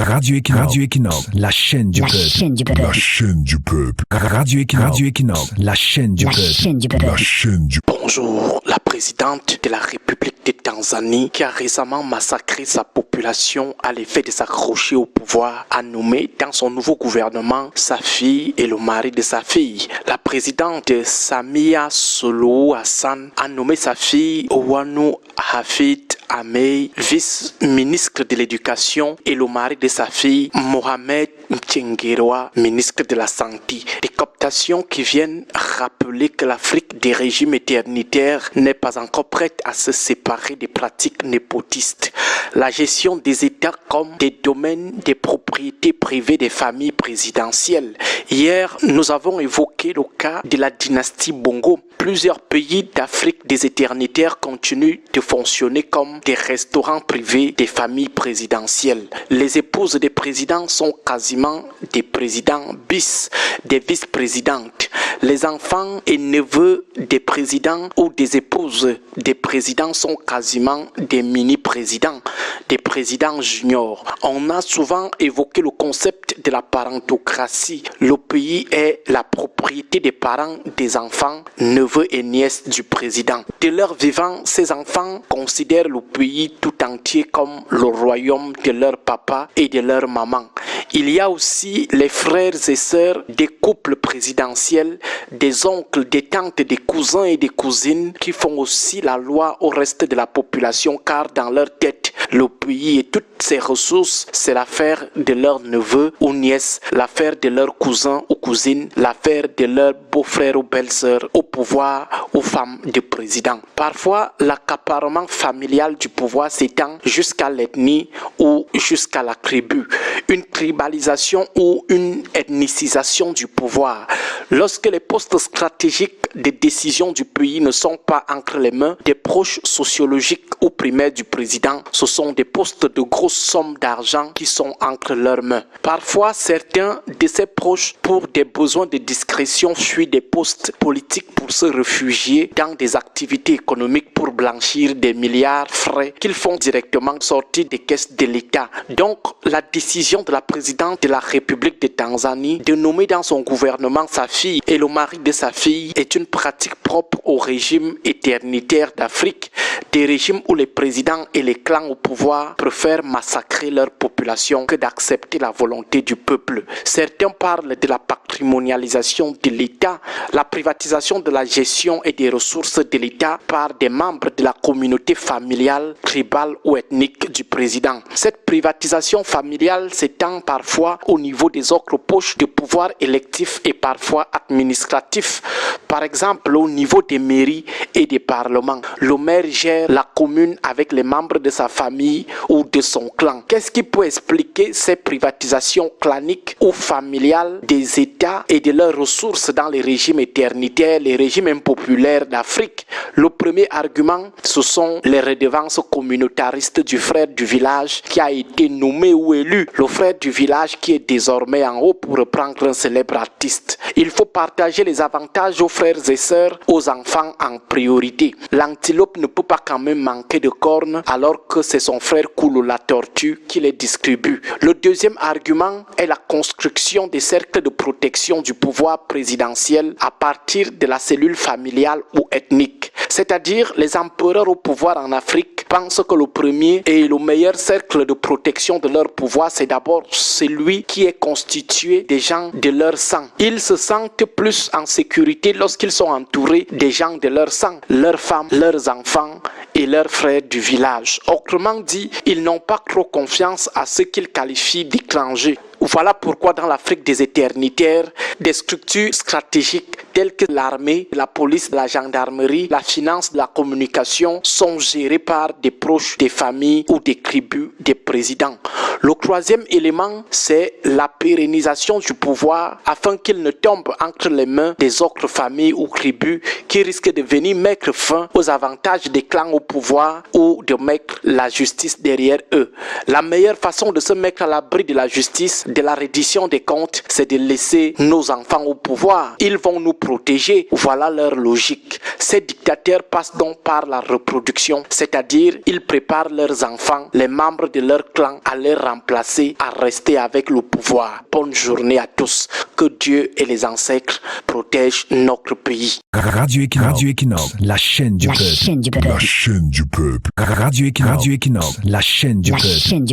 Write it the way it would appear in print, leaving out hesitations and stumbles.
Radio Equinox, la chaîne du peuple. La chaîne du peuple. Radio Equinox, la chaîne du peuple. La chaîne du peuple. Bonjour, la présidente de la République de Tanzanie, qui a récemment massacré sa population à l'effet de s'accrocher au pouvoir, a nommé dans son nouveau gouvernement sa fille et le mari de sa fille. La présidente Samia Suluhu Hassan a nommé sa fille Owanu Hafid Amey, vice-ministre de l'Éducation, et le mari de sa fille, Mohamed Mchengerwa, ministre de la Santé. Des cooptations qui viennent rappeler que l'Afrique des régimes éternitaires n'est pas encore prête à se séparer des pratiques népotistes. La gestion des États comme des domaines des propriétés privées des familles présidentielles. Hier, nous avons évoqué le cas de la dynastie Bongo. Plusieurs pays d'Afrique des éternitaires continuent de fonctionner comme des restaurants privés des familles présidentielles. Les épouses des présidents sont quasiment des présidents bis, des vice-présidentes. Les enfants et neveux des présidents ou des épouses des présidents sont quasiment des mini-présidents, des présidents juniors. On a souvent évoqué le concept de la parentocratie. Le pays est la propriété des parents des enfants, neveux et nièces du président. De leur vivant, ces enfants considèrent le pays tout entier comme le royaume de leur papa et de leur maman. Il y a aussi les frères et sœurs des couples présidentiels, des oncles, des tantes, des cousins et des cousines qui font aussi la loi au reste de la population, car dans leur tête, le pays et toutes ses ressources, c'est l'affaire de leurs neveux ou nièces, l'affaire de leurs cousins ou cousines, l'affaire de leurs beaux-frères ou belles-sœurs au pouvoir, aux femmes de président. Parfois, l'accaparement familial du pouvoir s'étend jusqu'à l'ethnie ou jusqu'à la tribu. Une tribalisation ou une ethnicisation du pouvoir. Lorsque les postes stratégiques des décisions du pays ne sont pas entre les mains des proches sociologiques ou primaires du président, ce sont des postes de grosses sommes d'argent qui sont entre leurs mains. Parfois, certains de ses proches, pour des besoins de discrétion, fuient des postes politiques pour se réfugier dans des activités économiques pour blanchir des milliards frais qu'ils font directement sortir des caisses de l'État. Donc, la décision de la présidente de la République de Tanzanie de nommer dans son gouvernement sa fille et le mari de sa fille est une pratique propre au régime éternitaire d'Afrique, des régimes où les présidents et les clans au pouvoir préfèrent massacrer leur population que d'accepter la volonté du peuple. Certains parlent de la patrimonialisation de l'État, la privatisation de la gestion et des ressources de l'État par des membres de la communauté familiale, tribale ou ethnique du président. Cette privatisation familiale s'étend parfois au niveau des autres poches de pouvoir électif et parfois administratif. Par exemple, au niveau des mairies et des parlements, le maire gère la commune avec les membres de sa famille ou de son clan. Qu'est-ce qui peut expliquer ces privatisations claniques ou familiales des États et de leurs ressources dans les régimes éternitaires, les régimes impopulaires d'Afrique? Le premier argument, ce sont les redevances communautaristes du frère du village qui a été nommé ou élu. Le frère du village qui est désormais en haut, pour reprendre un célèbre artiste. Il faut partager les avantages aux frères et sœurs, aux enfants en priorité. L'antilope ne peut pas quand même manquer de cornes alors que c'est son frère Koulou la tortue qui les distribue. Le deuxième argument est la construction des cercles de protection du pouvoir présidentiel à partir de la cellule familiale ou ethnique. C'est-à-dire les empereurs au pouvoir en Afrique pensent que le premier et le meilleur cercle de protection de leur pouvoir, c'est d'abord celui qui est constitué des gens de leur sang. Ils se sentent plus en sécurité lorsqu'ils sont entourés des gens de leur sang, leurs femmes, leurs enfants et leurs frères du village. Autrement dit, ils n'ont pas trop confiance à ce qu'ils qualifient d'étrangers. Voilà pourquoi dans l'Afrique des éternitaires, des structures stratégiques telles que l'armée, la police, la gendarmerie, la finance, la communication sont gérées par des proches des familles ou des tribus des présidents. Le troisième élément, c'est la pérennisation du pouvoir afin qu'il ne tombe entre les mains des autres familles ou tribus qui risquent de venir mettre fin aux avantages des clans au pouvoir ou de mettre la justice derrière eux. La meilleure façon de se mettre à l'abri de la justice, de la reddition des comptes, c'est de laisser nos enfants au pouvoir. Ils vont nous protéger. Voilà leur logique. Ces dictateurs passent donc par la reproduction, c'est-à-dire ils préparent leurs enfants, les membres de leur clan, à les remplacer, à rester avec le pouvoir. Bonne journée à tous. Que Dieu et les ancêtres protègent notre pays. Radio Equinox, la chaîne du peuple. La chaîne du peuple. Radio Equinox, la chaîne du peuple. La chaîne